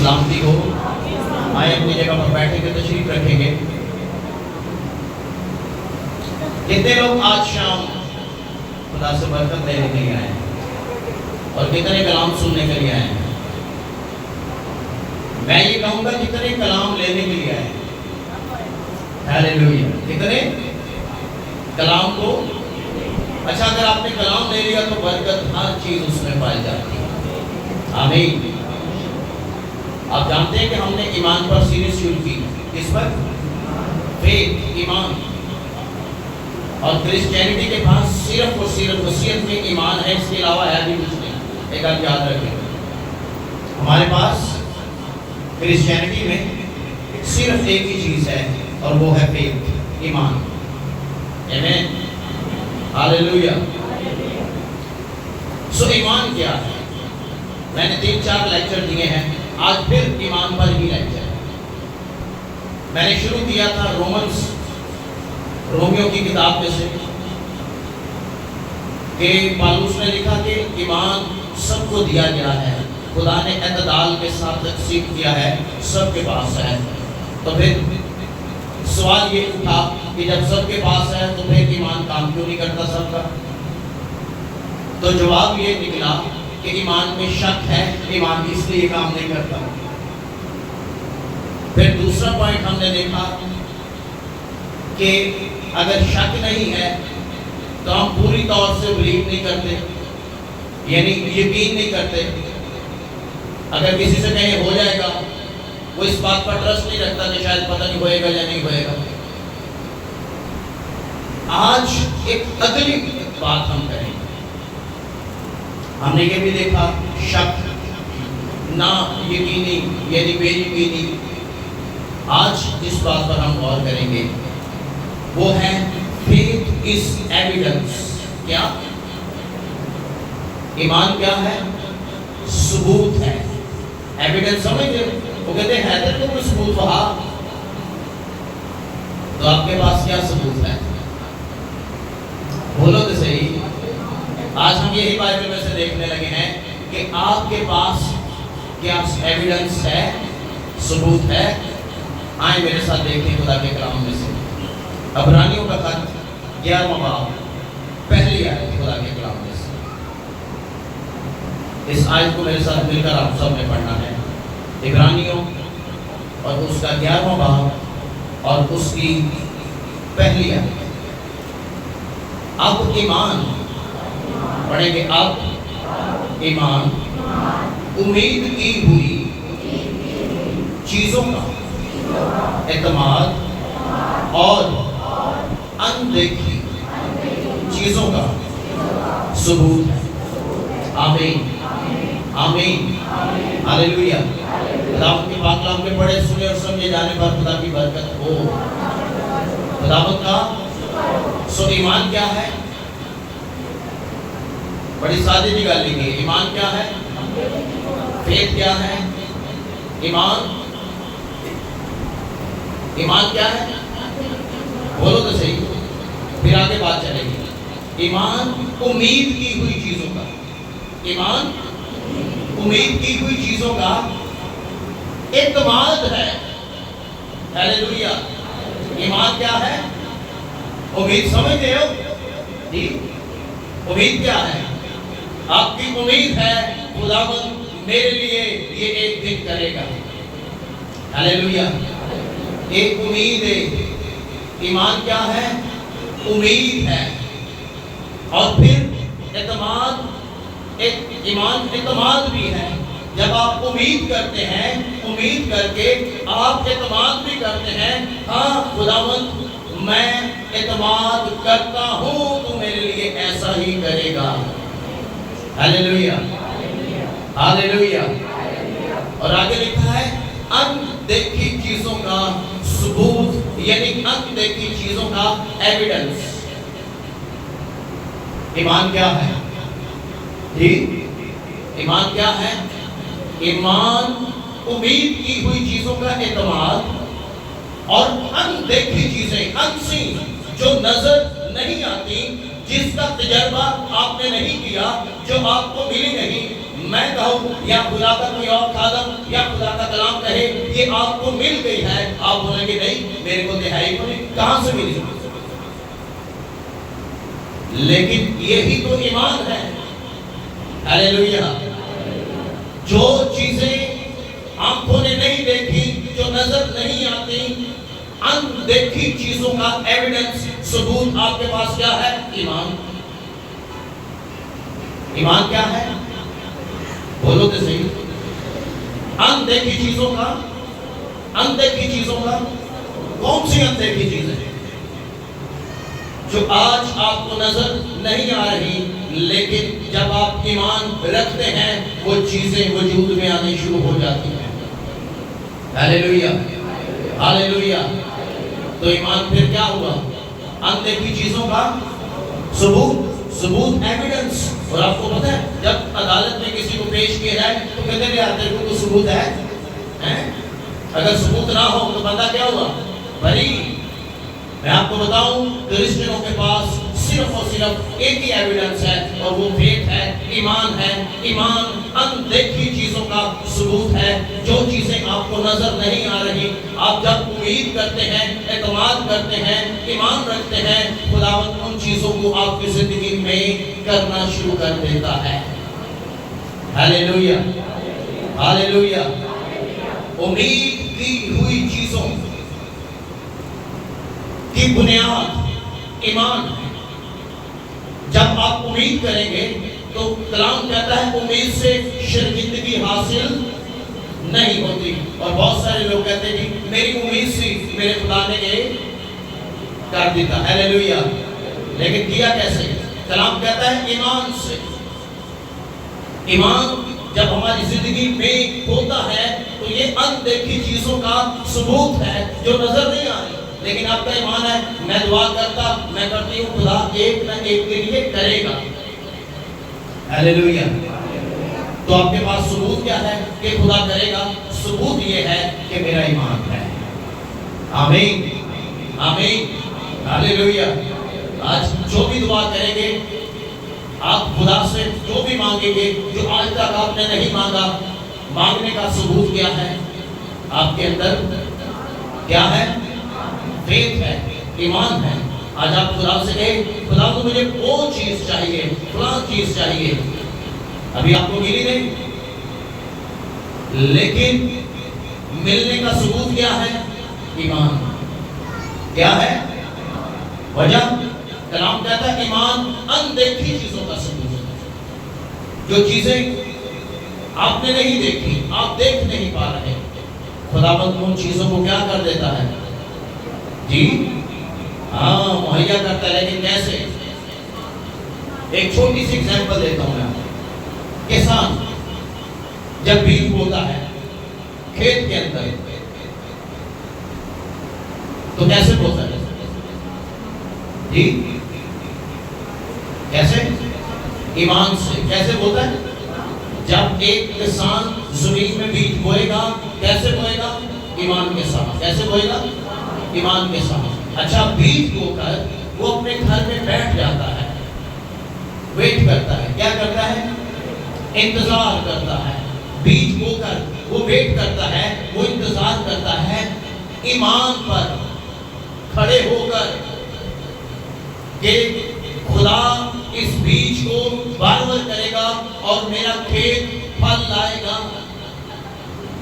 سلامتی ہو. آئے اپنی جگہ پر بیٹھیں گے، تشریف رکھیں گے. کتنے لوگ آج شام خدا سے برکت لینے کے لیے آئے ہیں اور کتنے کلام سننے کے لیے آئے ہیں؟ میں یہ کہوں گا کتنے کلام لینے کے لیے آئے ہیں؟ ہیلیلویا. کتنے کلام کو؟ اچھا، اگر آپ نے کلام لے لیا تو برکت ہر چیز اس میں پائی جاتی ہے. آمین. آپ جانتے ہیں کہ ہم نے ایمان پر سیریز شروع کی. کس پر؟ فیتھ، ایمان. اور کرسچینٹی کے پاس صرف اور صرف وصیت میں ایمان ہے، اس کے علاوہ ہے بھی کچھ نہیں. ایک بات یاد رکھیں، ہمارے پاس کرسچینٹی میں صرف ایک ہی چیز ہے اور وہ ہے فیتھ، ایمان. آمین. ہاللیلویا. سو ایمان کیا ہے؟ میں نے 3-4 لیکچر دیے ہیں، آج پھر ایمان پر ہی لیکچر. میں نے شروع کیا تھا رومیو کی کتاب میں سے کہ پالوس نے لکھا کہ ایمان سب کو دیا گیا ہے، خدا نے اعتدال کے ساتھ تقسیم کیا ہے، سب کے پاس ہے. تو پھر سوال یہ اٹھا کہ جب سب کے پاس ہے تو پھر ایمان کام کیوں نہیں کرتا سب کا؟ تو جواب یہ نکلا کہ ایمان میں شک ہے، ایمان اس لیے کام نہیں کرتا. پھر دوسرا پوائنٹ ہم نے دیکھا کہ اگر شک نہیں ہے تو ہم پوری طور سے بلیو نہیں کرتے، یعنی یقین نہیں کرتے. اگر کسی سے کہیں ہو جائے گا، وہ اس بات پر ٹرسٹ نہیں رکھتا کہ شاید پتہ نہیں ہوئے گا یا نہیں ہوئے گا. آج ایک اگلی بات ہم کریں گے. ہم نے یہ بھی دیکھا شک، نا یقینی یعنی بے یقینی. آج جس بات پر ہم غور کریں گے وہ ہے faith is evidence. کیا؟ ایمان کیا ہے؟ ثبوت ہے. ایویڈنس سمجھ گئے؟ وہ کہتے ہیں حیدر کو کوئی ثبوت وہاں، تو آپ کے پاس کیا ثبوت ہے؟ بولو تو صحیح. آج ہم یہی بائبل میں سے دیکھنے لگے ہیں کہ آپ کے پاس کیا ایویڈنس ہے، ثبوت ہے. آئیں میرے ساتھ دیکھیں خدا کے کلام میں سے عبرانیوں کا خط 11واں باب پہلی آیت خدا کے کلام میں سے. اس آیت کو میرے ساتھ مل کر آپ سب نے پڑھنا ہے. عبرانیوں اور اس کا 11واں باب اور اس کی پہلی آیت. اب ایمان پڑھیں گے. اب ایمان امید کی ہوئی چیزوں کا اعتماد اور اندیکھی چیزوں کا ثبوت ہے. آمین آمین ہاللیلویا. خداوند کے پاک کلام میں پڑھے سنے اور سمجھے جانے پر خدا کی برکت ہو. خداوند کا سو ایمان کیا ہے؟ بڑی سادی جی گل لکھی. ایمان کیا ہے؟ فیتھ کیا ہے؟ ایمان کیا ہے؟ بولو تو صحیح. پھر آگے بات چلے گی. ایمان امید کی ہوئی چیزوں کا، ایمان امید کی ہوئی چیزوں کا اعتماد ہے. ہیلیلویا. ایمان کیا ہے؟ امید. سمجھتے ہو جی؟ امید کیا ہے؟ آپ کی امید ہے خداوند میرے لیے یہ ایک دن کرے گا. ہیلیلویا. ایک امید ہے. ایمان کیا ہے؟ امید ہے. اور پھر اعتماد. ایک ایمان اعتماد بھی ہے. جب آپ امید کرتے ہیں، امید کر کے آپ اعتماد بھی کرتے ہیں. ہاں خداوند میں اعتماد کرتا ہوں تو میرے لیے ایسا ہی کرے گا. Hallelujah hallelujah. اور آگے لکھا ہے اندیکھی چیزوں کا ثبوت، یعنی اندیکھی چیزوں کا ایویڈنس. ایمان کیا ہے جی؟ ایمان کیا ہے؟ ایمان امید کی ہوئی چیزوں کا اعتماد اور اندیکھی چیزیں، انسین، جو نظر نہیں آتی، جس کا تجربہ آپ نے نہیں کیا، جو آپ کو ملی نہیں. میں کہوں یا خدا کا کوئی اور خادم یا خدا کا کلام کہے یہ آپ کو مل گئی ہے، آپ بولیں گے نہیں میرے کو دہائی کو نہیں، کہاں سے ملی؟ لیکن یہی تو ایمان ہے۔ ہاللیلویہ۔ جو چیزیں آنکھوں نے نہیں دیکھی، جو نظر نہیں آتی، اندیکھی چیزوں کا ایویڈنس، ثبوت آپ کے پاس کیا ہے؟ ایمان۔ ایمان کیا ہے؟ بولو تو صحیح۔ اندیکھی چیزوں کا، اندیکھی چیزوں کا، کون سی اندیکھی چیزیں جو آج آپ کو نظر نہیں آ رہی، لیکن جب آپ ایمان رکھتے ہیں وہ چیزیں وجود میں آنے شروع ہو جاتی ہیں۔ ہاللیلویہ، ہاللیلویہ۔ تو ایمان پھر کیا ہوا؟ اندیکھی چیزوں کا ثبوت، ثبوت، ایویڈنس۔ اور آپ کو پتہ ہے جب عدالت میں کسی کو پیش کیا جائے تو کہتے ہیں یار تیرے کو تو ثبوت ہے؟ اگر ثبوت نہ ہو تو بندہ کیا ہوا؟ بری۔ میں آپ کو بتاؤں کرسچنوں کے پاس صرف اور صرف ایک ہی ایویڈنس ہے اور وہ فیتھ ہے، ایمان ہے۔ ایمان اندیکھی چیزوں کا ثبوت ہے۔ جو چیزیں آپ کو نظر نہیں آ رہی، آپ جب امید کرتے ہیں، اعتماد کرتے ہیں، ایمان رکھتے ہیں، خداوند ان چیزوں کو آپ کی زندگی میں کرنا شروع کر دیتا ہے۔ ہاللیلویہ، ہاللیلویہ۔ امید کی ہوئی چیزوں کی بنیاد ایمان ہے۔ جب آپ امید کریں گے تو کلام کہتا ہے امید سے شرمندگی حاصل نہیں ہوتی۔ اور بہت سارے لوگ کہتے ہیں کہ میری امید سے میرے خدا نے یہ کر دیتا۔ ہاللیلویہ۔ لیکن کیا کیسے؟ کلام کہتا ہے ایمان سے۔ ایمان جب ہماری زندگی میں ہوتا ہے تو یہ اندیکھی چیزوں کا ثبوت ہے جو نظر نہیں آ رہی، لیکن آپ کا ایمان ہے میں دعا کرتا، میں کرتی ہوں، خدا ایک نہ ایک کے لیے کرے گا۔ ہاللیلویہ۔ تو آپ کے پاس ثبوت کیا ہے کہ خدا کرے گا؟ ثبوت یہ ہے کہ میرا ایمان ہے۔ آمین، آمین، ہاللیلویہ۔ آج جو بھی دعا کریں گے، آپ خدا سے جو بھی مانگیں گے، جو آج تک آپ نے نہیں مانگا، مانگنے کا ثبوت کیا ہے؟ آپ کے اندر کیا ہے؟ فیتھ ہے، ایمان ہے۔ آج آپ خدا سے کہیں خدا کو مجھے وہ چیز چاہیے، فلاں چیز چاہیے، ابھی آپ کو ملی نہیں، لیکن ملنے کا ثبوت کیا ہے؟ ایمان۔ کیا ہے وجہ؟ کلام کہتا ہے ایمان اندیکھی چیزوں کا ثبوت ہے۔ جو چیزیں آپ نے نہیں دیکھی، آپ دیکھ نہیں پا رہے، خداوند ان چیزوں کو کیا کر دیتا ہے؟ جی ہاں، مہیا کرتا ہے۔ لیکن کیسے؟ ایک چھوٹی سی ایگزامپل دیتا ہوں میں۔ کسان جب بیج بوتا ہے کھیت کے اندر تو کیسے بوتا ہے؟ جی کیسے؟ ایمان سے۔ کیسے بوتا ہے؟ جب ایک کسان زمین میں بیج بوئے گا، کیسے بوئے گا؟ ایمان کے ساتھ۔ کیسے بوئے گا؟ ایمان کے ساتھ۔ اچھا، بیج بو کر وہ اپنے گھر میں بیٹھ جاتا ہے، ویٹ کرتا ہے۔ کیا کرتا ہے؟ انتظار کرتا ہے۔ بیج بو کر وہ ویٹ کرتا ہے، وہ انتظار کرتا ہے ایمان پر کھڑے ہو کر کہ خدا اس بیج کو بارور کرے گا اور میرا کھیت پھل لائے گا۔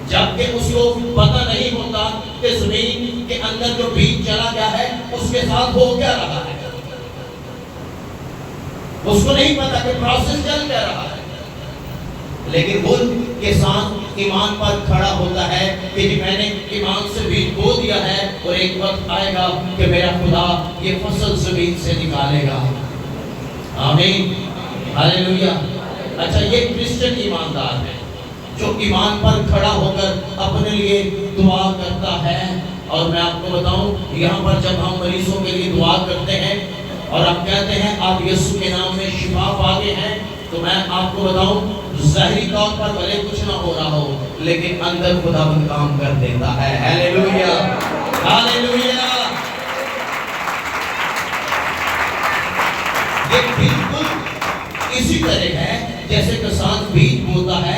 جبکہ اس کو پتہ نہیں ہوتا کہ زمین کے اندر جو بیج چلا گیا ہے اس کے ساتھ ہو کیا رہا ہے، اس کو نہیں پتا کہ پروسیس چل کیا رہا ہے۔ لیکن وہ کسان ایمان پر کھڑا ہوتا ہے کہ جی میں نے ایمان سے بیج بو دیا ہے اور ایک وقت آئے گا کہ میرا خدا یہ فصل زمین سے نکالے گا۔ آمین، ہاللیلویہ۔ اچھا، یہ کرسچن ایماندار ہے جو ایمان پر کھڑا ہو کر اپنے لیے دعا کرتا ہے۔ اور میں آپ کو بتاؤں، یہاں پر جب ہم مریضوں کے لیے دعا کرتے ہیں اور ہم کہتے ہیں آپ یسوع کے نام میں شفا پاتے ہیں، تو میں آپ کو بتاؤں ظاہری طور پر بھلے کچھ نہ ہو رہا ہو، لیکن اندر خداوند کام کر دیتا ہے۔ ہاللیلویہ، ہاللیلویہ۔ یہ بالکل اسی طرح ہے جیسے کسان بیج بوتا ہے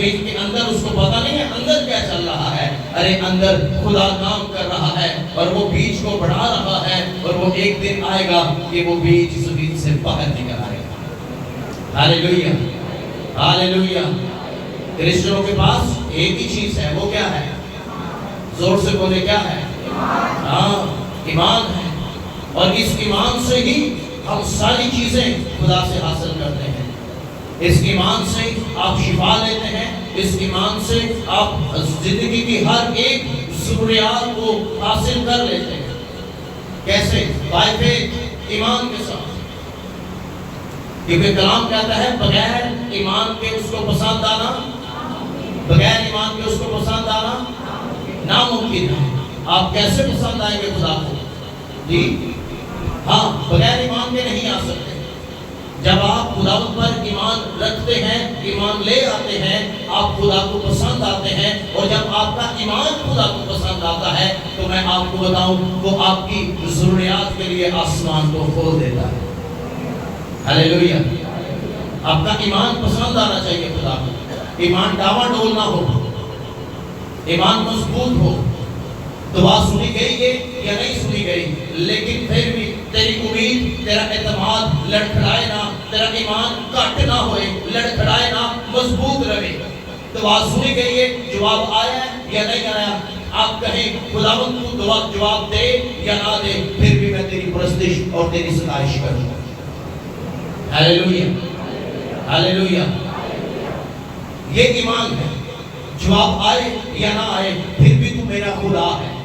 زمین کے اندر اس کو پتا نہیں ہے اندر کیا چل رہا ہے. ارے اندر خدا کام کر رہا ہے اور وہ بیج کو بڑھا رہا ہے, اور وہ ایک دن آئے گا کہ وہ بیج زمین سے باہر نکل آئے گا. ہاللیلویہ, ہاللیلویہ. کرسچنوں کے پاس ایک ہی چیز ہے, وہ کیا ہے؟ زور سے بولے, کیا ہے؟ ہاں, ایمان ہے. اور اس ایمان سے ہی ہم ساری چیزیں خدا سے حاصل کرتے ہیں. اس ایمان سے آپ شفا لیتے ہیں, اس ایمان سے آپ زندگی کی ہر ایک ضروریات کو حاصل کر لیتے ہیں. کیسے؟ بائی فیتھ, ایمان کے ساتھ. کیونکہ کلام کہتا ہے بغیر ایمان کے اس کو پسند آنا, بغیر ایمان کے اس کو پسند آنا ناممکن ہے. آپ کیسے پسند آئیں گے خدا کو؟ جی ہاں, بغیر ایمان کے نہیں آ سکتے. جب آپ خدا پر ایمان رکھتے ہیں, ایمان لے آتے ہیں, آپ خدا کو پسند آتے ہیں. اور جب آپ کا ایمان خدا کو پسند آتا ہے تو میں آپ کو بتاؤں, وہ آپ کی ضروریات کے لیے آسمان کو کھول دیتا ہے. ہاللیلویہ. آپ کا ایمان پسند آنا چاہیے خدا کو. ایمان ڈاوا ڈول نہ ہو, ایمان مضبوط ہو. دعا سنی گئی ہے یا نہیں سنی گئی, لیکن پھر بھی تیری امید, تیرا اعتماد لڑکھڑائے نہ, تیرا ایمان کٹ نہ ہوئے, لڑکھڑائے نہ, مضبوط رہے. دعا سنی گئی ہے, جواب آیا ہے یا نہیں آیا. آپ کہیں خداوند تو دعا جواب دے یا نہ دے, پھر بھی میں تیری پرستش اور تیری ستائش کروں. ہاللیلویہ, ہاللیلویہ. یہ ایمان ہے. جواب آئے یا نہ آئے, پھر بھی تو میرا خدا ہے.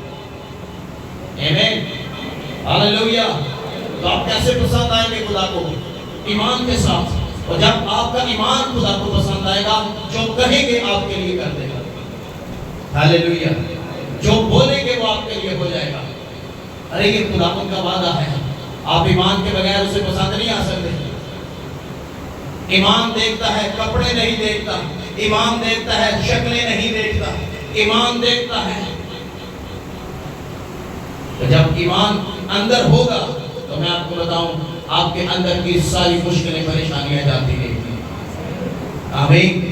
آمین, ہاللیلویہ. تو آپ کیسے پسند آئیں گے خدا کو؟ ایمان کے ساتھ. اور جب آپ کا ایمان خدا کو پسند آئے گا, جو کہیں گے آپ کے لیے کر دے گا. ہاللیلویہ. جو بولیں گے وہ آپ کے لیے ہو جائے گا. ارے یہ خداوند کا وعدہ ہے. آپ ایمان کے بغیر اسے پسند نہیں آ سکتے. ایمان دیکھتا ہے, کپڑے نہیں دیکھتا. ایمان دیکھتا ہے, شکلیں نہیں دیکھتا. ایمان دیکھتا ہے. تو جب ایمان اندر ہوگا تو میں آپ کو بتاؤں, آپ کے اندر کی ساری مشکلیں پریشانیاں جاتی رہیں گی. آمین.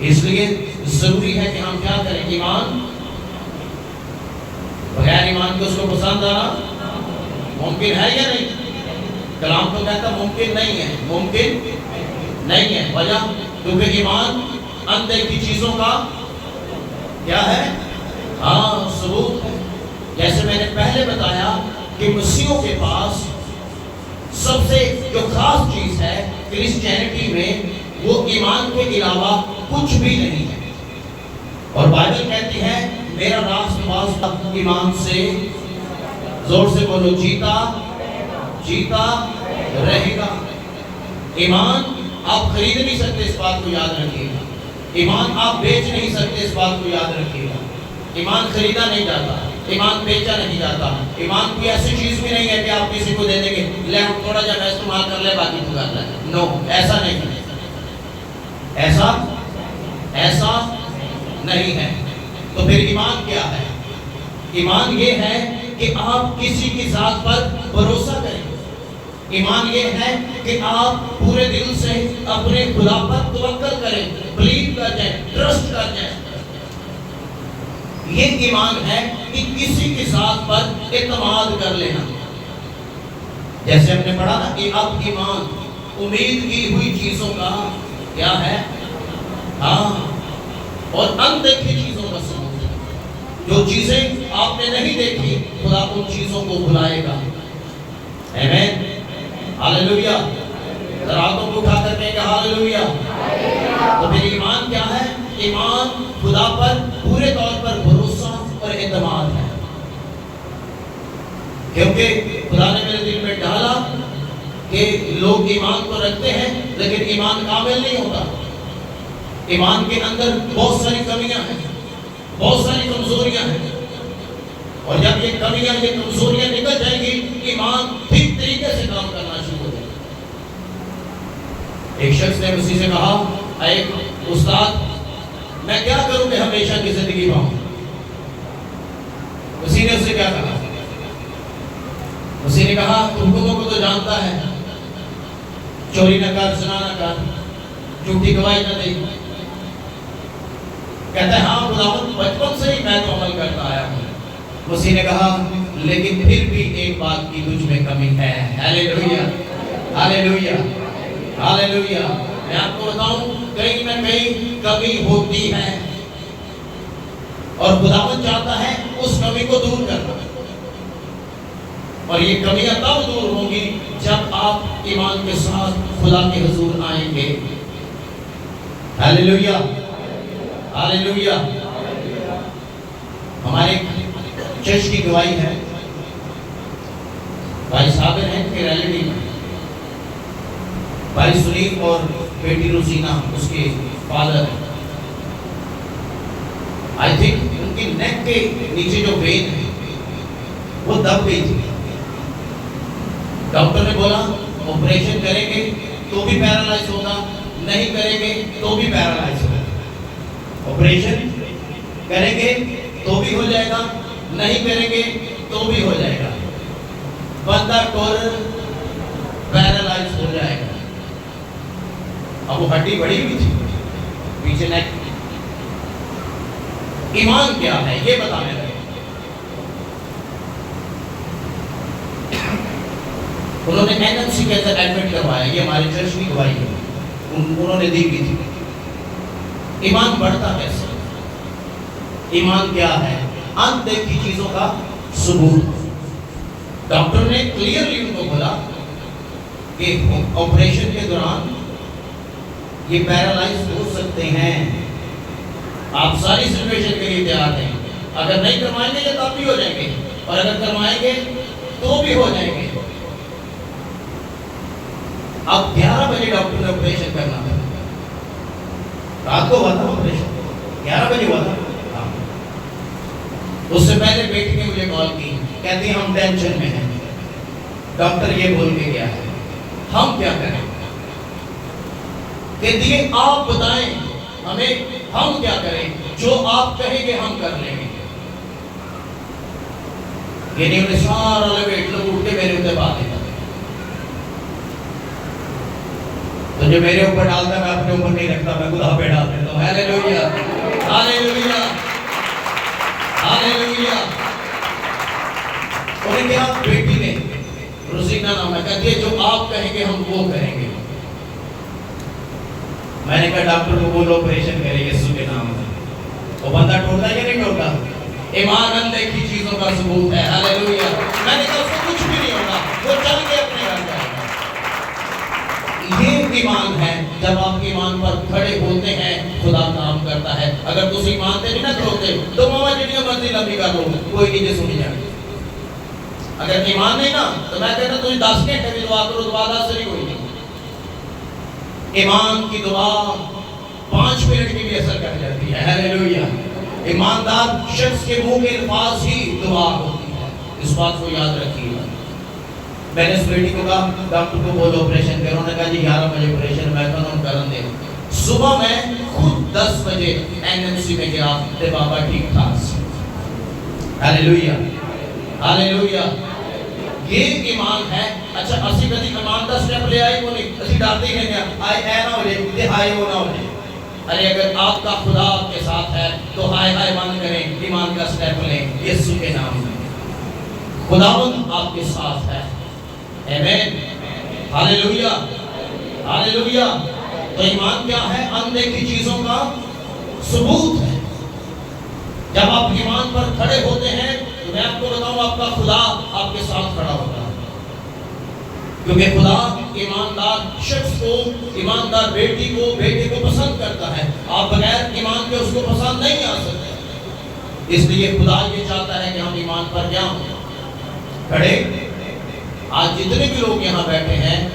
اس لیے ضروری ہے کہ ہم کیا کریں؟ ایمان. بغیر ایمان کے اس کو پسند آنا ممکن ہے یا نہیں؟ کلام تو کہتا ممکن نہیں ہے, ممکن نہیں ہے. وجہ کیونکہ ایمان اندیکھی چیزوں کا کیا ہے؟ ہاں, ثبوت ہے. جیسے میں نے پہلے بتایا کہ مسیحوں کے پاس سب سے جو خاص چیز ہے کرسچینٹی میں, وہ ایمان کے علاوہ کچھ بھی نہیں ہے. اور بائبل کہتی ہے میرا راست واسطہ ایمان سے, زور سے بولو, جیتا جیتا رہے گا. ایمان آپ خرید نہیں سکتے, اس بات کو یاد رکھیے گا. ایمان آپ بیچ نہیں سکتے, اس بات کو یاد رکھیے گا. ایمان خریدا نہیں جاتا, ایمان بیچا نہیں جاتا. ایمان کوئی ایسی چیز بھی نہیں ہے کہ آپ کسی کو دے دیں گے, لے تھوڑا جا میں استعمال کر لے, باقی تو کر لے. نو, ایسا نہیں ہے. ایسا نہیں ہے. تو پھر ایمان کیا ہے؟ ایمان یہ ہے کہ آپ کسی کی ذات پر بھروسہ کریں. ایمان یہ ہے کہ آپ پورے دل سے اپنے خدا پر توکل کریں, بلیو کر جائیں, ٹرسٹ کر جائیں. یہ ایمان ہے کہ کسی کی ذات پر اعتماد کر لینا. جیسے ہم نے پڑھا نا کہ اب ایمان امید کی ہوئی چیزوں کا کیا ہے؟ ہاں, اور اندیکھی چیزوں کا ثبوت. جو چیزیں آپ نے نہیں دیکھی, خدا ان چیزوں کو بلائے گا. آمین, ہاللیلویہ. ذراتوں کو اٹھا کر کہیں گے ہاللیلویہ. تو پھر ایمان کیا ہے؟ ایمان خدا پر پورے طور پر بھروسہ اور اعتماد ہے. کیونکہ خدا نے میرے دل میں ڈالا کہ لوگ ایمان تو رکھتے ہیں لیکن ایمان کامل نہیں ہوتا. ایمان کے اندر بہت ساری کمیاں ہیں, بہت ساری کمزوریاں ہیں. اور جب یہ کمیاں, یہ کمزوریاں نکل جائیں گی, ایمان ٹھیک طریقے سے کام کرنا شروع ہو جائے گا. ایک شخص نے اسی سے کہا, اے استاد میں کیا کروں کہ ہمیشہ کی زندگی پاؤں؟ اسی نے اس سے کیا کہا؟ اسی نے کہا حکموں کو تو جانتا ہے, چوری نہ کر, زنا نہ کر, جھوٹی گواہی نہ دے, کہتا ہے ہاں خداوند بچپن سے ہی میں تو عمل کرتا آیا ہوں. مسیح نے کہا لیکن پھر بھی ایک بات کی تجھ میں کمی ہے. ہاللیلویا ہاللیلویا ہاللیلویا. میں آپ کو بتاؤں کہیں نہ کہیں کمی ہوتی ہے اور خداوند چاہتا ہے اس کمی کو دور کرنا. اور یہ کمیاں تب دور ہوں گی جب آپ ایمان کے ساتھ خدا کے حضور آئیں گے. ہاللیلویا ہاللیلویا. ہمارے چرچ کی گواہی ہے, بھائی صابر ہیں کہ ریلیٹیو ہیں, بھائی سلیم اور بیٹی روزینہ اس کے فادر ہیں. آئی تھنک ان کی نیک کے نیچے جو وین ہے وہ دب گئی تھی. ڈاکٹر نے بولا آپریشن کریں گے تو بھی پیرالائز ہوگا, نہیں کریں گے تو بھی پیرالائز ہوگا. آپریشن کریں گے تو بھی ہو جائے گا, نہیں کریں گے تو بھی ہو جائے گا. بندہ ٹورر پیرالائز ہو جائے گا. اب وہ ہڈی بڑی ہوئی تھی پیچھے نیک. ایمان کیا ہے یہ بتانے لگے. انہوں نے NMC کے اندر ایڈمٹ کروایا, یہ ہمارے چرچ کی گواہی ہے, انہوں نے دی بھی تھی. ایمان بڑھتا کیسے؟ ایمان کیا ہے؟ اندیکھی چیزوں کا ثبوت. ڈاکٹر نے کلیئرلی ان کو بولا کہ آپریشن کے دوران یہ پیرالائز ہو سکتے ہیں, آپ ساری سچویشن کے لیے تیار ہیں. اگر نہیں کروائیں گے تو تب بھی ہو جائیں گے, اور اگر کروائیں گے تو بھی ہو جائیں گے. اب 11 بجے ڈاکٹر نے آپریشن کرنا تھا, رات کو ہوا تھا آپریشن, 11 بجے ہوا تھا. اس سے پہلے بیٹی نے مجھے کال کی, کہتی ہم ٹینشن میں ہیں, ڈاکٹر یہ بول کے گیا ہے, ہم کیا کریں؟ کہتی ہے آپ بتائیں ہمیں, ہم کیا کریں؟ جو آپ کہیں گے ہم کر لیں گے. یعنی انہیں سارا لپیٹ لوگ اٹھ کے میرے اوپر بات ہے, تو جو میرے اوپر ڈالتا ہے میں اپنے اوپر نہیں رکھتا, میں خدا پہ ڈال دیتا ہوں. ہاللیلویا ہاللیلویا ہاللیلویا. انہیں کہا بیٹی نے, روزینہ نام ہے, کہتی ہے جو آپ کہیں گے ہم وہ کریں گے. میں نے کہا ڈاکٹر کو بولو آپریشن کرے یسوع کے نام میں. وہ بندہ ٹوٹتا ہے یا نہیں ٹوٹتا؟ ایمان اندیکھی چیزوں کا ثبوت ہے. ہاللیلویا. میں نے کہا اس کو کچھ بھی نہیں ہوگا, وہ چل کے اپنے گھر جائے گا. یہ ایمان ہے. جب آپ ایمان پر کھڑے ہوتے ہیں خدا کام کرتا ہے. اگر تم ایمان سے نہیں نہ کھڑوتے تو ماما جنیوں مرضی لمبی کر دو, کوئی نہیں سنی جائے. اگر ایمان نہیں نا تو میں کہتا تجھے 10 گھنٹے بھی دعا کرو, دعا 10 سے کوئی نہیں. ایمان کی دعا 5 منٹ کی بھی اثر کر جاتی ہے. ہاللیلویا. ایماندار شخص کے منہ کے الفاظ ہی دعا ہوتی ہے, اس بات کو یاد رکھیے. میں نے اس بیٹی کو کہا ڈاکٹر کو بولو آپریشن کرو. انہوں نے کہا جی 11 بجے آپریشن, میں کہا کرن دے. صبح میں خود 10 بجے NMC میں گیا, تے بابا ٹھیک ٹھاک. ہاللیلویا ہاللیلویا. یہ ایمان ہے. اچھا اسی کدی ایمان دا سٹیپ لے آئی کو نہیں, اسی ڈالتے ہی رہنے آئے اے نہ ہو جائے, تے ہائے ہو نہ ہو جائے. ارے اگر آپ کا خدا آپ کے ساتھ ہے تو ہائے ہائے بند کریں, ایمان کا سٹیپ لیں یسوع کے نام میں. خداوند آپ کے ساتھ ہے. آمین ہاللیلویا ہاللیلویا. تو ایمان کیا ہے؟ اندیکھی چیزوں کا ثبوت ہے. جب آپ ایمان پر کھڑے ہوتے ہیں تو میں آپ کو بتاؤں آپ کا خدا آپ کے ساتھ کھڑا ہوتا ہے. کیونکہ خدا ایماندار شخص کو, ایماندار بیٹی کو, بیٹے کو پسند کرتا ہے. آپ بغیر ایمان کے اس کو پسند نہیں آ سکتے. اس لیے خدا یہ چاہتا ہے کہ ہم ایمان پر کیا کھڑے. آج جتنے بھی لوگ یہاں بیٹھے ہیں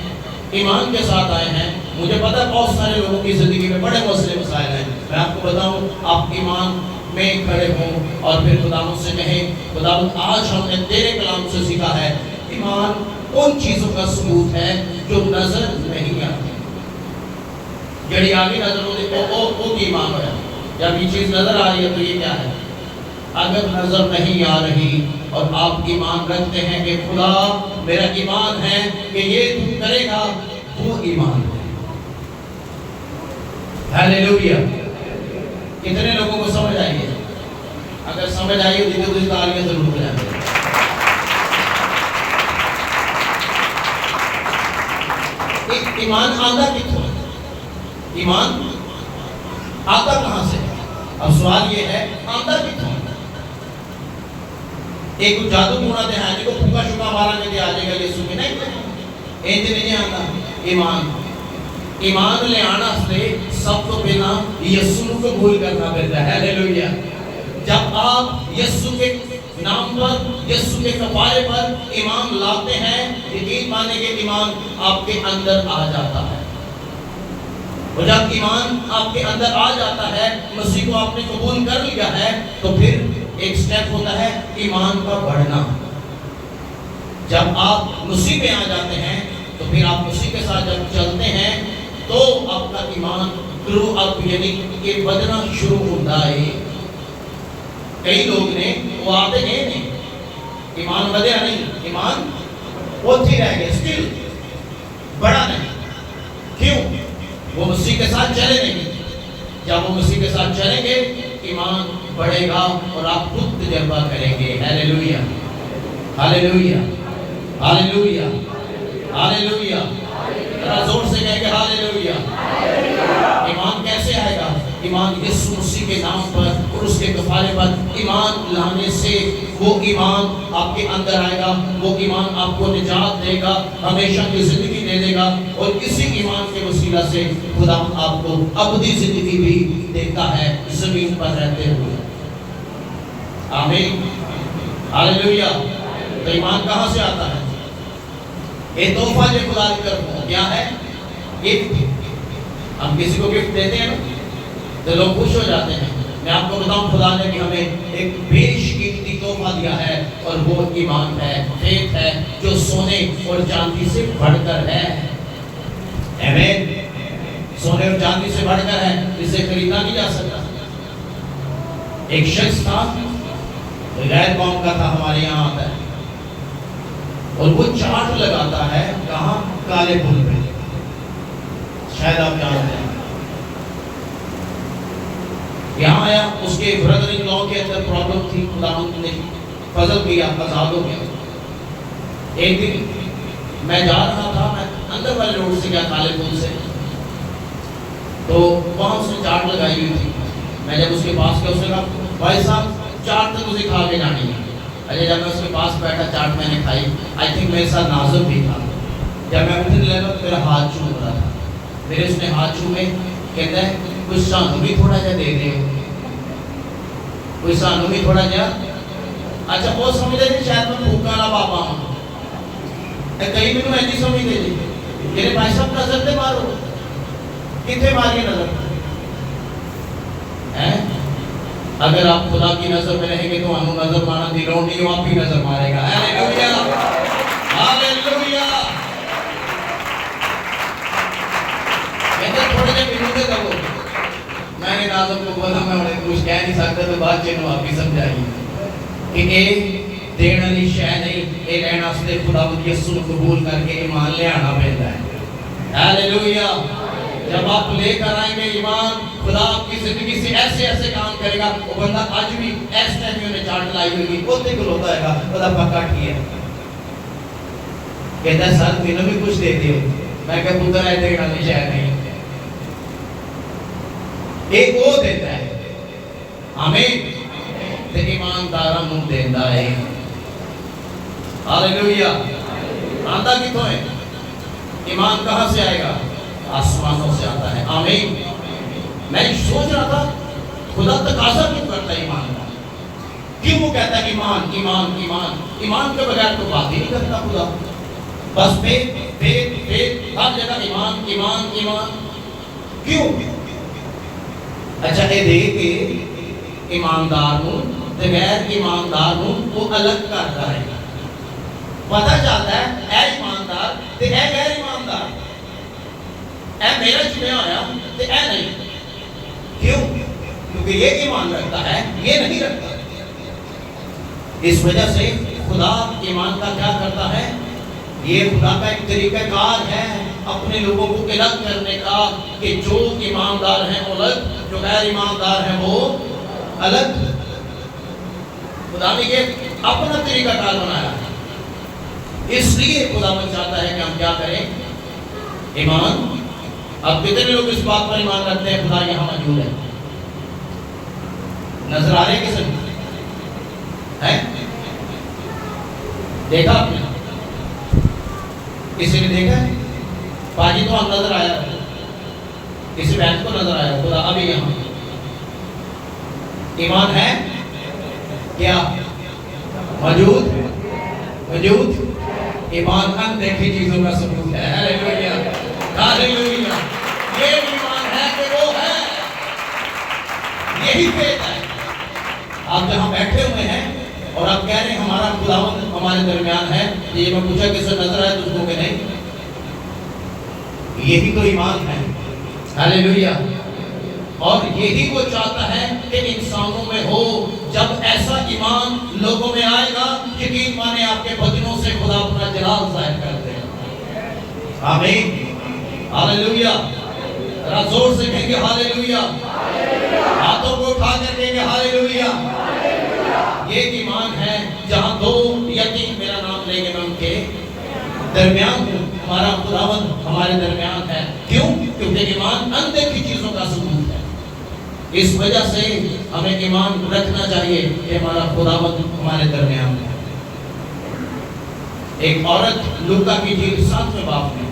ایمان کے ساتھ آئے ہیں. مجھے پتہ ہے بہت سارے لوگوں کی زندگی میں بڑے مسئلے مسائل ہیں. میں آپ کو بتاؤں آپ ایمان میں کھڑے ہوں اور پھر خداوند سے کہیں خداوند آج ہم نے تیرے کلام سے سیکھا ہے ایمان ان چیزوں کا ثبوت ہے جو نظر نہیں آتی. جڑی آگے نظر ہوتی وہ کی ایمان ہے. جب یہ چیز نظر آ رہی ہے تو یہ کیا ہے؟ اگر نظر نہیں آ رہی اور آپ ایمان رکھتے ہیں کہ خدا میرا ایمان ہے کہ یہ تو کرے گا, وہ ایمان ہے. ہاللیلویا کتنے لوگوں کو سمجھ آئی ہے؟ اگر سمجھ آئی ہے تو کچھ تالیاں ضرور بجائیں گے۔ ایمان آتا کتوں؟ ایمان آتا کہاں سے؟ اب سوال یہ ہے آتا کتوں؟ ایک جادو ٹونا دے ہیں جی کو پھوکا شکا مارا کے دے آ جائے گا یسو کی نہیں اینج نہیں آتا۔ ایمان لے آنا سے سب تو پہلا یسو کو قبول کرنا پڑتا ہے۔ ہیلیلویا۔ جب آپ یسو کے نام پر، یسو کے کفارے پر ایمان لاتے ہیں، یقین مانے کہ ایمان آپ کے اندر آ جاتا ہے۔ اور جب ایمان آپ کے اندر آ جاتا ہے، مسیح کو آپ نے قبول کر لیا ہے، تو پھر ایک سٹیپ ہوتا ہے ایمان کا بڑھنا۔ جب آپ مسیح پہ آ جاتے ہیں تو پھر آپ مسیح کے ساتھ جب چلتے ہیں تو آپ کا ایمان گرو اپ یعنی کہ بدنا شروع ہوتا ہے۔ کئی لوگ نے وہ آتے گئے نہیں، ایمان بدیا نہیں، ایمان ہوتی رہ گئے، اسٹل بڑا نہیں۔ کیوں؟ وہ مسیح کے ساتھ چلے نہیں۔ جب وہ مسیح کے ساتھ چلیں گے ایمان بڑھے گا اور آپ خود تجربہ کریں گے۔ Hallelujah, hallelujah, hallelujah, hallelujah. ذرا زور سے کہیں گے ہیلیلویا۔ ایمان کیسے آئے گا؟ ایمان یسوع مسیح کے نام پر اور اس کے کفارے پر ایمان لانے سے وہ ایمان آپ کے اندر آئے گا، وہ ایمان آپ کو نجات دے گا، ہمیشہ کی زندگی دے دے گا، اور اسی ایمان کے وسیلہ سے خدا آپ کو ابدی زندگی بھی دیتا ہے زمین پر رہتے ہوئے۔ آمین، ہیلیلویا۔ تو ایمان کہاں سے آتا ہے؟ یہ تحفہ جو خدا کی طرف ہے کیا ہے؟ گفٹ۔ ہم کسی کو گفٹ دیتے ہیں نا تو لوگ خوش ہو جاتے ہیں۔ میں آپ کو بتاؤں خدا نے بھی ہمیں ایک بیش قیمتی تحفہ دیا ہے اور وہ ایمان ہے، فیتھ ہے، جو سونے اور چاندی سے بڑھ کر ہے۔ آمین۔ سونے اور چاندی سے بڑھ کر ہے، اسے خریدا نہیں جا سکتا۔ ایک شخص تھا، غیر قوم کا تھا، ہمارے یہاں آتا ہے اور وہ چاٹ لگاتا ہے کہاں؟ کالے پل پہ، شاید آپ جانتے ہیں۔ یہاں آیا، اس کے بردر ان لاء کے اندر پرابلم تھی، خدا نے فضل کیا، آزاد ہو گیا۔ ایک دن میں جا رہا تھا، میں اندر والے روڈ سے گیا کالے پل سے، تو وہاں اس نے چاٹ لگائی ہوئی تھی۔ میں جب اس کے پاس گیا، اس نے کہا بھائی صاحب چاٹ تو مجھے کھا کے جانی ہے۔ اچھا جب میں اس کے پاس بیٹھا، چاٹ میں نے کھائی، آئی تھنک میرے ساتھ ناظم بھی تھا۔ جب میں اٹھنے لگا تو میرا ہاتھ چوم رہا تھا، میرے اس نے ہاتھ چومے، کہتا ہے کچھ سانو بھی تھوڑا جا دے دے، کوئی سانو بھی تھوڑا جا۔ اچھا وہ سمجھے جی شاید میں بھوکا نہ پاپا ہوں، کئی میں ایسی سمجھتے جی میرے بھائی صاحب نظر دے مارو، کتنے ماری نظر؟ اگر آپ خدا کی نظر میں رہیں گے تو ہم نظر مارنا دلوں نہیں، آپ بھی نظر مارے گا۔ Hallelujah, hallelujah. تھوڑے جب بنوتے تھا وہ، میں نے ناظم کو بولا میں انہیں کچھ کہہ نہیں سکتا، تو بات چینو آپ بھی سمجھائی کہ اے دینا نہیں شہ نہیں، اے لینا سے خدا یسوع قبول کر کے ایمان لے آنا پہنتا ہے۔ ہیلیلویا۔ جب آپ لے کر آئیں گے ایمان، خدا آپ کی زندگی سے ایسے ایسے کام کرے گا۔ وہ بندہ آج بھی ایس ٹائم میں انہیں چاٹ لائی ہوئی ہوتے کو ہوتا ہے گا، خدا پکا کیا کہتا ہے سر تینوں بھی کچھ دے دیو، میں کہ پتر ہے دینا نہیں شہ نہیں، ایک وہ دیتا ہے۔ آمین۔ تے ایماندارہ منہ دیندہ ہے۔ ہیلیلویا۔ آتا کتوں ہے؟ ایمان کہاں سے آئے گا؟ آسمانوں سے آتا ہے۔ آمین۔ میں سوچ رہا تھا خدا تقاضا کیوں کرتا ہے ایمان کا؟ کیوں وہ کہتا ہے ایمان ایمان ایمان؟ ایمان کے بغیر تو بات ہی نہیں کرتا خدا، بس فیتھ فیتھ فیتھ، ہر جگہ ایمان ایمان ایمان۔ کیوں؟ اچھا یہ دیکھ کے ایماندار ہوں تے غیر ایماندار ہوں وہ الگ کرتا ہے، پتہ چلتا ہے اے ایماندار تے اے غیر ایماندار، اے میرا چنیا ہویا تے اے نہیں۔ کیوں؟ کیونکہ یہ ایمان رکھتا ہے، یہ نہیں رکھتا۔ اس وجہ سے خدا ایمان کا کیا کرتا ہے؟ یہ خدا کا ایک طریقہ کار ہے اپنے لوگوں کو الگ کرنے کا کہ جو ایماندار ہیں وہ الگ، جو غیر ایماندار ہیں وہ الگ۔ خدا نے یہ اپنا طریقہ کار بنایا ہے، اس لیے خدا من چاہتا ہے کہ ہم کیا کریں؟ ایمان۔ اب کتنے لوگ اس بات پر ایمان رکھتے ہیں خدا یہاں موجود ہے؟ نظر آ رہے ہیں کسی ہے؟ دیکھا آپ نے؟ کسی نے دیکھا ہے؟ پاجی تو ہم نظر آیا، کسی بہن کو نظر آیا، خدا ابھی یہاں۔ ایمان ہے کیا؟ موجود موجود۔ ایمان اندیکھی چیزوں کا ثبوت ہے۔ ہاللیلویا ہاللیلویا۔ یہ ایمان ہے کہ وہ ہے، یہی فیض ہے۔ آپ جہاں بیٹھے ہوئے ہیں اور آپ کہہ رہے ہیں ہمارا خداوند ہمارے درمیان ہے، یہ میں پوچھا کس سے نظر آئے تجھ کو کہ نہیں؟ یہی تو ایمان ہے۔ ہاللیلویا۔ اور یہی وہ چاہتا ہے کہ انسانوں میں ہو۔ جب ایسا ایمان لوگوں میں آئے گا، یقین مانے آپ کے بدنوں سے خدا اپنا جلال ظاہر کر دے گا۔ آمین۔ ہاللیلویا۔ ذرا زور سے کہیں گے ہاللیلویا۔ ہاتھوں کو اٹھا کر کہیں گے ہاللیلویا۔ یہ ایمان ہے جہاں دو یا تین میرا نام لیں گے میں ان کے درمیان ہوں۔ ہمارا خداوند ہمارے درمیان ہے۔ کیوں؟ کیونکہ ایمان اندیکھی چیزوں کا ثبوت ہے۔ اس وجہ سے ہمیں ایمان رکھنا چاہیے کہ ہمارا خداوند ہمارے درمیان ہے۔ ایک عورت لوکا کی انجیل 7ویں باب میں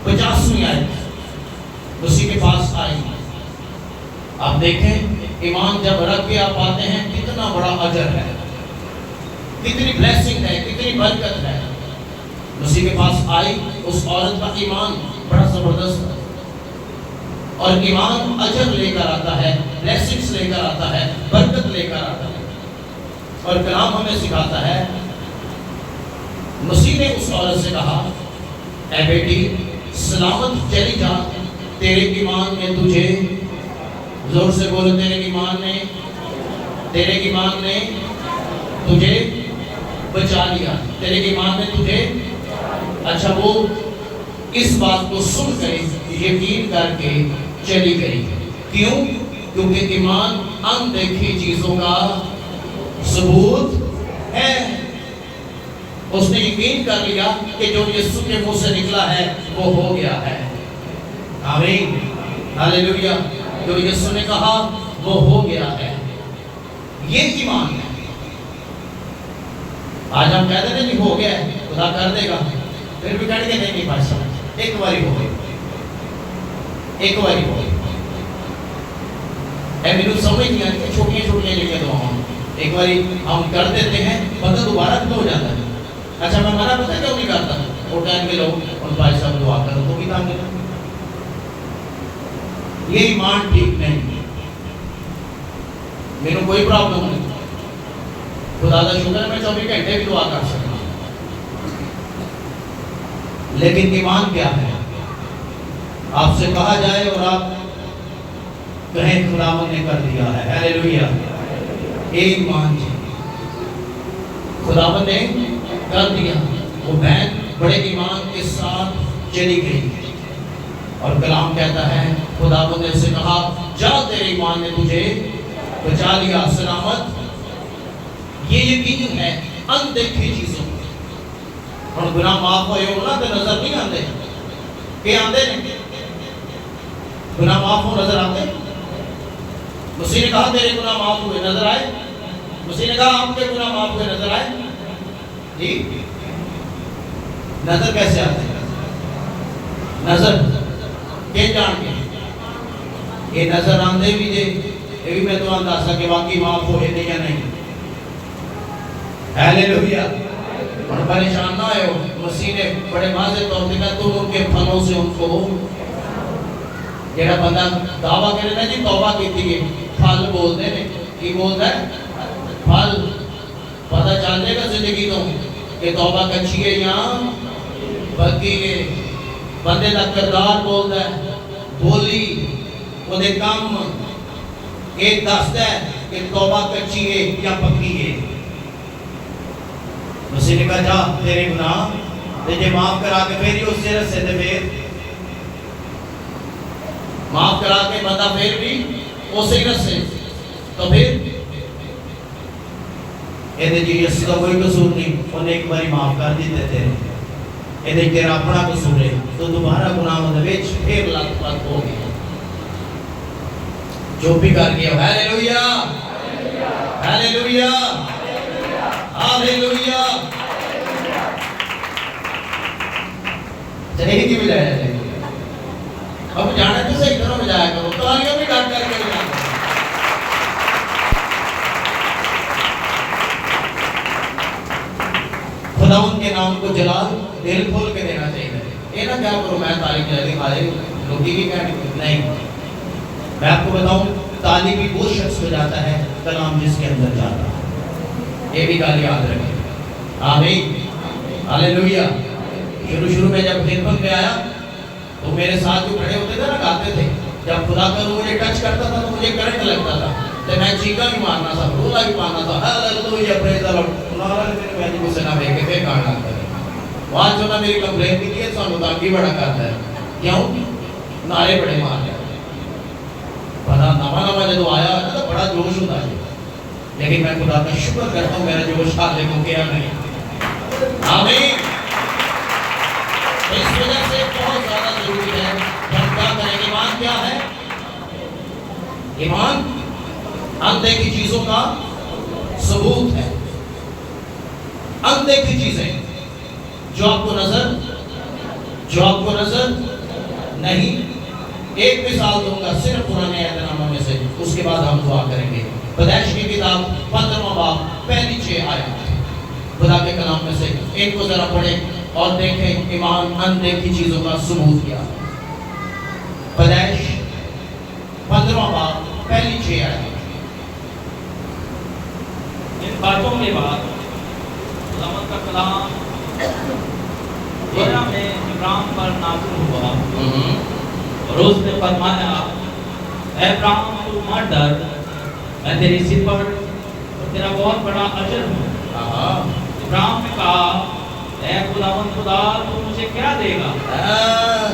50ویں آیت اسی کے پاس آئی۔ آپ دیکھیں ایمان جب رکھ کے آپ آتے ہیں کتنا بڑا اجر ہے، کتنی بلیسنگ ہے، کتنی برکت ہے۔ اسی کے پاس آئی، اس عورت کا ایمان بڑا زبردست ہے، اور ایمان اجر لے کر آتا ہے، بلیسنگز لے کر آتا ہے، برکت لے کر آتا ہے۔ اور کلام ہمیں سکھاتا ہے، مسیح نے اس عورت سے کہا اے بیٹی سلامت چلی جا، تیرے ایمان نے تجھے، زور سے بولو، تیرے ایمان نے تجھے بچا لیا، تیرے ایمان نے تجھے۔ اچھا وہ اس بات کو سن کر یقین کر کے چلی گئی۔ کیوں؟ کیونکہ ایمان اندیکھی چیزوں کا ثبوت ہے۔ اس نے یقین کر لیا کہ جو یسوع کے منہ سے نکلا ہے وہ ہو گیا ہے۔ آمین ہاللیلویا۔ جو یسوع نے کہا وہ ہو گیا ہے، یہ ایمان ہے۔ آج ہم کہتے ہیں کہ ہو گیا ہے، خدا کر دے گا، پھر بھی کہتے ہیں نہیں بھائی صاحب ایک باری ہو گئی، ایک باری ہو گئی۔ اے میرے سمجھ نہیں آتی کہ چھوٹیاں چھوٹیاں لکھیں دعاؤں، ایک باری ہم کر دیتے ہیں بندہ دوبارہ کیوں ہو جاتا ہے۔ اچھا میں منع پتہ کیوں نہیں کرتا، وہ ٹائم کے لوگ اور بھائی صاحب دعا کرو تو بھی کام کرتا۔ یہ ایمان ٹھیک نہیں، میرے کوئی پرابلم نہیں، خدا کا شکر ہے میں 24 گھنٹے بھی دعا کر سکتا ہوں، لیکن ایمان کیا ہے؟ آپ سے کہا جائے اور آپ کہیں خداوند نے کر دیا ہے، ہاللیلویا۔ یہ ایمان ہے، خداوند نے کر دیا۔ وہ بہن بڑے ایمان کے ساتھ چلی گئی، اور کلام کہتا ہے خداوند نے اسے کہا جا تیرے ایمان نے تجھے بچا لیا، سلامت۔ یہ یقین ہے اندیکھی چیزوں اور گناہ معاف ہوئے ہونا تو نظر نہیں آتے کہ آتے نہیں، گناہ معاف ہو نظر آتے۔ مسیح نے کہا تیرے گناہ معاف ہوئے نظر آئے، مسیح نے کہا آپ کے گناہ معاف ہوئے نظر آئے۔ جی نظر کیسے آتے ہیں؟ نظر کہ جان کے یہ نظر آندے بھی دے، یہ بھی میں تو اندازہ کہ واقعی معاف ہوئے دے یا نہیں۔ ہاللیلویا۔ اور پریشان نہ ہو، مسیح نے بڑے واضح طور پہ کہا تم ان کے پھلوں سے ان کو، جیڑا بندہ دعویٰ کرے نا جی توبہ کیتی ہے، پھل بولتے ہیں، کی بولتا ہے؟ پھل۔ پتہ چل جائے گا زندگی تو کہ توبہ کچھی ہے یا بکی ہے۔ بندے دا کردار بولتا ہے، بولی وہ دے کام ایک دستا ہے کہ توبہ کچھی ہے یا پکی ہے۔ مسیح نے کہا جا تیرے گناہ تجھے معاف کرا کے پھر اس سے رسے دے پھر معاف کرا کے بندہ پھر بھی اسی رسے تو پھر جی اس کا کوئی قصور نہیں، انہیں ایک باری معاف کر دیتے تھے، یہ تیرا اپنا قصور ہے تو دوبارہ گناہ وچ پھر لت پت ہو گیا، جو بھی کر گیا۔ Hallelujah hallelujah hallelujah. چلیے کی بجایا جائے اب جانا تو صحیح طرح بجایا کرو، تالیاں بھی ڈاٹ کر کے بجایا کرو۔ خدا ان کے نام کو جلال دل کھول کے دینا چاہیے۔ یہ نہ کیا کرو میں تعلیم جلدی کھا لے لوگی بھی کہنے نہیں، میں آپ کو بتاؤں تعلیم بھی وہ شخص ہو جاتا ہے کلام جس کے اندر جاتا ہے، یہ بھی گال یاد رکھیں۔ آمین ہلیلویا۔ شروع میں جب خدمت میں آیا تو میرے ساتھ جو کھڑے ہوتے تھے نا گاتے تھے، جب خدا کا روح مجھے ٹچ کرتا تھا تو مجھے کرنٹ لگتا تھا، تو میں چیخا بھی مارنا تھا، رولا بھی مارنا تھا، ہیلیلویا پریز دی لارڈ، نارا نے میں نے سنا بے کے پھر گانا کرتا ہے۔ وہاں جو نہ میری کمپلین کی ہے سانو تاکی بڑا کرتا ہے، کیوں؟ نعرے بڑے مار جاتے پتا نواں جدو آیا ہے تو بڑا جوش ہوتا ہے، لیکن میں خدا کا شکر کرتا ہوں میرا جوش حالے کو کیا نہیں۔ آمین۔ اس وجہ سے بہت زیادہ ضروری ہے ہم کیا کریں۔ ایمان کیا ہے؟ ایمان اندیکھی چیزوں کا ثبوت ہے۔ اندیکھی چیزیں جو آپ کو نظر نہیں۔ ایک مثال دوں گا صرف پرانے عہد نامہ میں سے، اس کے بعد ہم دعا کریں گے۔ پیدائش کی کتاب 15واں باب پہلی 6 آیات خدا کے کلام میں سے ایک کو ذرا پڑھیں اور دیکھیں ایمان اندیکھی چیزوں کا ثبوت کیا۔ پیدائش 15واں باب پہلی 6 آیات۔ ان باتوں کے بعد خداوند کا کلام دیرہ میں ابراہیم پر نازل ہوا اور اس نے فرمایا اے ابراہیم تو مت ڈر، میں تیری صفت اور تیرا بہت بڑا اجر ہوں۔ ابراہیم نے کہا اے خداوند خدا تو مجھے کیا دے گا؟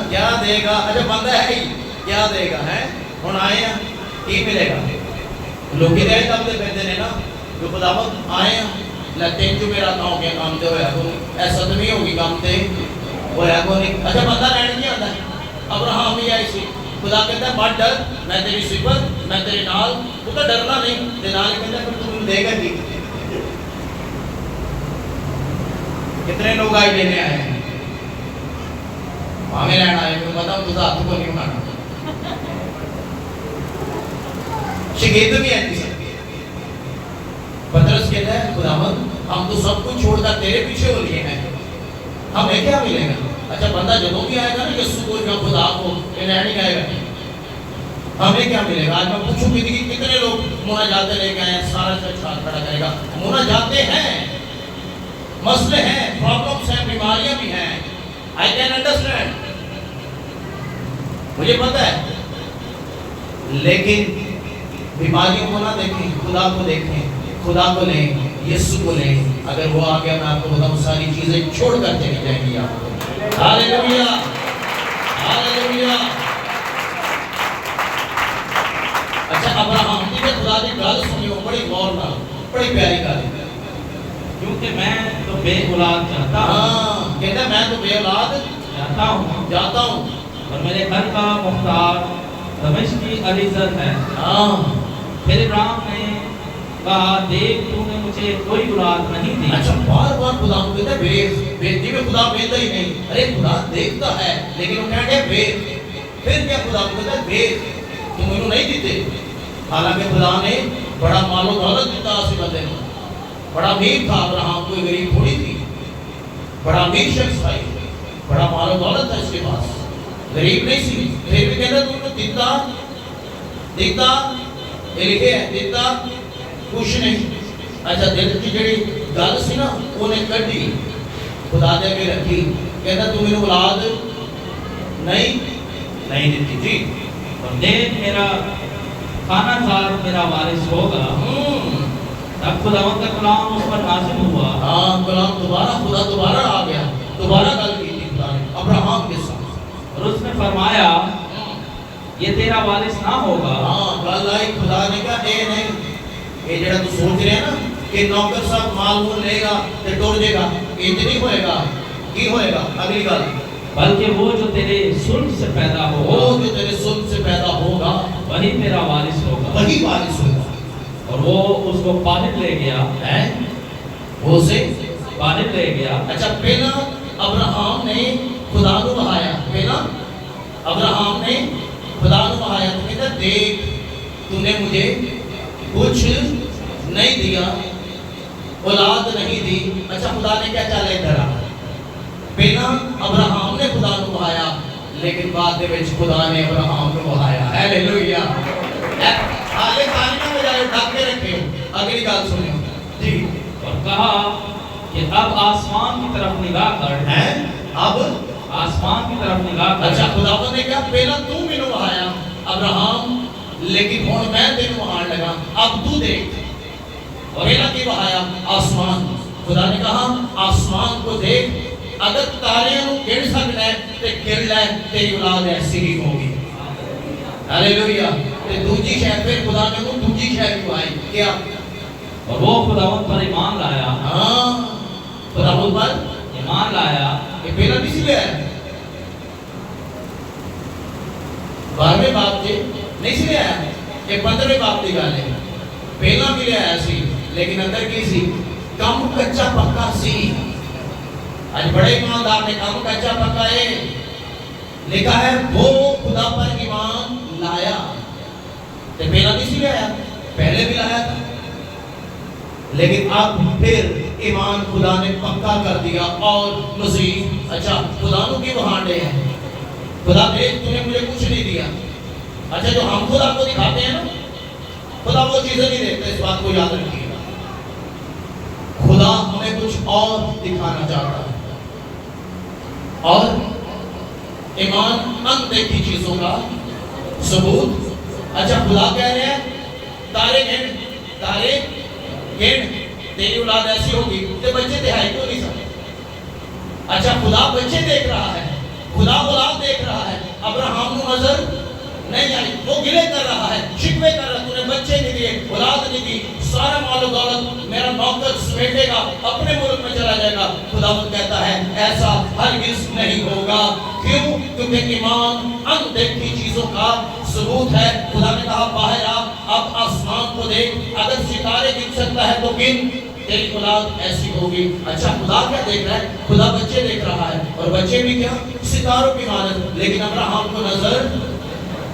کیا دے گا؟ اچھا بندہ ہے ہی کیا دے گا ہے ہن آئے ہیں کی ملے گا؟ لوگ دے تب دے پھر دینے نا جو خداوند آئے ہیں لگتے جو میرا کام کیا کام دے ہویا کو ایسا تو نہیں ہوگی کام دے ہویا کو نہیں۔ اچھا بندہ رہنے نہیں آتا ہے۔ ابراہیم بھی آئی سی، خدا کہتا ہے مت ڈر، میں تیری صفت میں تیرے نال، تو تو ڈرنا نہیں تے نال کہتا ہے پھر تم دے گا کی؟ کتنے لوگ آئی لینے آئے ہیں ہمیں لینا آئے میں بتاؤں تو ہاتھ کو نہیں اٹھانا شگید بھی ہے پترس کہتا ہے خداوند ہم تو سب کچھ چھوڑ کر تیرے پیچھے ہو لیے ہیں، ہمیں کیا ملے گا؟ اچھا بندہ جدوں بھی آئے گا نا یسوع کو یا خدا کو یہ نہیں آئے گا ہمیں کیا ملے گا؟ آج میں پوچھوں کہ کتنے لوگ مناجاتیں لے کے آئے ہیں، سارا چرچ ہاتھ کھڑا کرے گا۔ مناجاتیں ہیں، مسئلے ہیں، پرابلمس ہیں، بیماریاں بھی ہیں، I can understand، مجھے پتہ ہے، لیکن بیماریوں کو نہ دیکھیں، خدا کو دیکھیں، خدا کو لیں، یسوع کو لیں۔ اگر وہ آ گیا میں آپ کو بتاؤں ساری چیزیں چھوڑ کر چلی جائیں گی آپ کو۔ ہاللیلویا ہاللیلویا۔ اچھا ابراہیم جی نے خدا کی گل سنی ہو بڑی غور نال، بڑی پیاری گل ہے، کیونکہ میں تو بے اولاد چاہتا ہوں۔ ہاں کہتا ہے میں تو بے اولاد چاہتا ہوں اور میرے گھر کا مختار دمشقی علیزر ہے۔ پھر ابراہیم نے کہا دیکھ تو نے مجھے کوئی اولاد نہیں دی۔ اچھا بار بار خدا کو کہتا ہے بیٹی میں خدا بیٹا ہی نہیں، ارے خدا دیکھتا ہے لیکن وہ کہتے ہیں بیٹ، پھر کیا خدا کو کہتا ہے بیٹ تم انہوں نہیں دیتے؟ حالانکہ خدا نے بڑا مال و دولت دیتا اسی بندے نے، بڑا امیر تھا ابراہیم، کوئی غریب تھوڑی تھی، بڑا امیر شخص تھا، بڑا مال و دولت تھا اس کے پاس، غریب نہیں سی، پھر بھی کہتا تم نے دیکھتا یہ لکھے ہے دیکھتا کچھ نہیں۔ اچھا دل کی جڑی گل سی نا انہیں کڈی خدا دے کے رکھی، کہتا تم انہوں اولاد نہیں دیتی جی، اور دیکھ میرا خانہ دار میرا وارث ہوگا۔ تب خداوند کا کلام اس پر نازل ہوا۔ ہاں کلام دوبارہ خدا دوبارہ آ گیا، دوبارہ گل کی تھی خدا نے ابراہیم کے ساتھ، اور اس نے فرمایا یہ تیرا وارث نہ ہوگا. ہاں گل آئی خدا نے کہا اے نہیں یہ جڑا تو سوچ رہے ہیں نا کہ نوکر صاحب مال مول لے گا تے ٹر جائے گا انج نہیں ہوئے گا. کی ہوئے گا؟ اگلی گل بلکہ وہ جو تیرے سلب سے پیدا وہ ہوگا جو تیرے سلب سے پیدا ہوگا وہی تیرا وارث ہوگا. وہی وارث ہوگا. اور وہ اس کو باہر لے گیا. ہے وہ اسے باہر لے گیا. اچھا پہلا ابراہم نے خدا کو بہایا. پہلا ابراہم نے خدا کو بہایا تو کہتا دیکھ تو نے مجھے کچھ نہیں دیا اولاد نہیں دی. اچھا خدا نے کیا چالا ادھر آ پہلا ابراہم نے خدا کو بہایا لیکن بعد دے وچ خدا نے ابراہم کو بہایا. ہیلیلویا. حالے کہانی نہ بجائے ڈھک کے رکھے. اگلی گل سنو جی. اور کہا کہ اب آسمان کی طرف نگاہ کر. ہے اب آسمان کی طرف نگاہ کر. اچھا خداوند نے کہا پہلا تو مینوں بہایا ابراہم لیکن ہن میں تینوں بہان لگا اب تو دیکھ. اور پہلا کی بہایا آسمان. خدا نے کہا آسمان کو دیکھ اگر تاریاں نوں گن سکنا ہے تے گن لے تیری اولاد ایسی ہی ہوگی. ہیلیلویا. تے دوجی شے پھر خدا نے وہ دوجی شے بھی بہائی. کیا؟ اور وہ خداوند پر ایمان لایا. ہاں خداوند پر ایمان لایا. یہ پہلا نہیں سی لیا 12ویں باب سے نہیں سی لیا یہ 15ویں باب کی گل ہے. پہلا بھی لیا سی لیکن اندر کی سی کم کچا پکا سی. آج بڑے ایماندار نے کم کچا پکا ہے لکھا ہے وہ خدا پر ایمان لایا. تو پہلا نہیں سی لیا پہلے بھی لایا تھا لیکن اب پھر ایمان خدا نے پکا کر دیا اور مزید. اچھا خدا نو کی بہانڈے ہیں خدا دیکھ تو نے مجھے کچھ نہیں دیا. اچھا جو ہم خدا کو دکھاتے ہیں نا خدا وہ چیزیں نہیں دیکھتے. اس بات کو یاد رکھیے خدا ہمیں کچھ اور دکھانا چاہتا ہے. اور ایمان اندیکھی چیزوں کا ثبوت. اچھا خدا کہہ رہے ہیں تارے گن تیری اولاد ایسی ہوگی. تے بچے دہائی کیوں نہیں سکتے؟ اچھا خدا بچے دیکھ رہا ہے خدا اولاد دیکھ رہا ہے. ابراہم کو نظر نہیں آئی وہ گلے کر رہا ہے شکوے کر رہا ہے تو نے بچے نہیں دیے اولاد نہیں دی سارا مال و دولت میرا نوکر سمیٹے گا اپنے ملک میں چلا جائے گا. خداوند کہتا ہے ایسا ہرگز نہیں ہوگا. کیوں؟ کیونکہ ایمان اندیکھی چیزوں کا ثبوت ہے. خدا نے کہا باہر آ اب آسمان کو دیکھ اگر ستارے گن سکتا ہے تو گن تیری اولاد ایسی ہوگی. اچھا خدا کیا دیکھ رہا ہے؟ خدا بچے دیکھ رہا ہے اور بچے بھی کیا ستاروں کی مانند. لیکن ابراہم کو نظر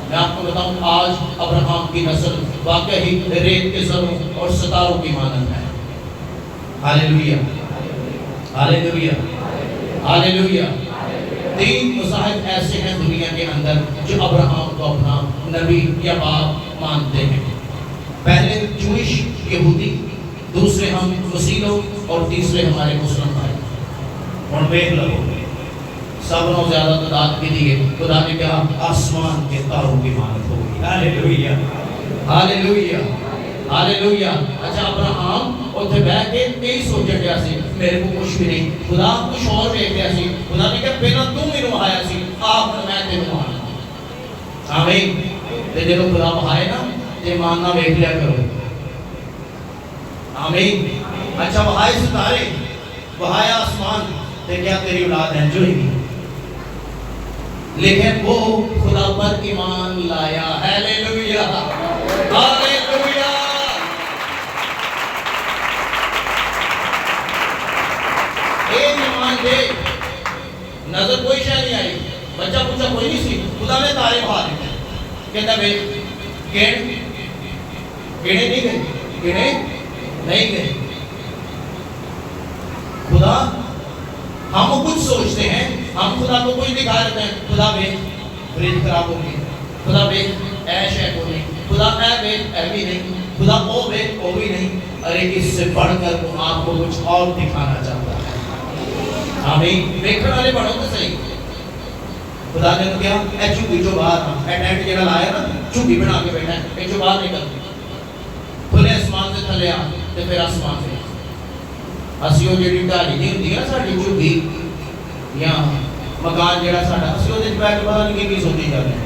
میں آپ کو بتاؤں آج ابراہم کی نسل واقعی ریت کے ذروں اور ستاروں کی مانند ہے. ہاللیلویا ہاللیلویا ہاللیلویا. 3 مذاہب ایسے ہیں دنیا کے اندر جو ابراہم کو اپنا نبی یا باپ مانتے ہیں. پہلے جوئش یہودی دوسرے ہم مسیح لوگ اور تیسرے ہمارے مسلم بھائی. اور دیکھ لو سب نو زیادہ تعداد کی دیئے خدا نے کہا آسمان کے تاروں کی مانت ہوگی. ہاللیلویا ہاللیلویا ہاللیلویا. اچھا ابراہم اوتھے بیٹھ کے یہی سوچ گیا سی میرے کو کچھ بھی نہیں. خدا کچھ اور دیکھ گیا سی. خدا نے کہا پہلا تو مینوں آیا سی آپ میں تینوں آنا. آمین. تے جدوں خدا بہائے نا تے ماننا ویکھ لیا کرو. آمین. اچھا بہائے ستارے بہایا آسمان تے کیا تیری اولاد ہے جو ہی لیکن وہ خدا پر ایمان لایا. Hallelujah hallelujah. ایمان دے نظر کوئی شے نہیں آئی بچہ پوچھا کوئی نہیں سی. خدا نے تارے بہا دیتے کہتا بے گنے نہیں گئے گنے نہیں گئے. خدا ہم کچھ سوچتے ہیں ہم خدا کو کوئی دکھا رہتے ہیں خدا بے فریج خراب ہوگی خدا بے ایش ہے کو نہیں خدا اے بے اے بھی نہیں خدا او بے او بھی نہیں. ارے اس سے بڑھ کر وہ آپ کو کچھ اور دکھانا چاہتا ہے. آمین. دیکھنے والے بڑھو تو صحیح. خدا نے تو کیا اے چوبی جو باہر اے ٹینٹ جڑا لایا نا چوبی بنا کے بیٹھا ہے اے جو باہر نکل کھلے آسمان سے تھلے آ تے پھر آسمان سے اسی وہ جڑی ڈالی نہیں ہوندی ہے ساڈی چوبی یا مکان جڑا ساڈا اسی وہ دے بیٹھ کے پتہ نہیں کی سوچی جاندے ہیں.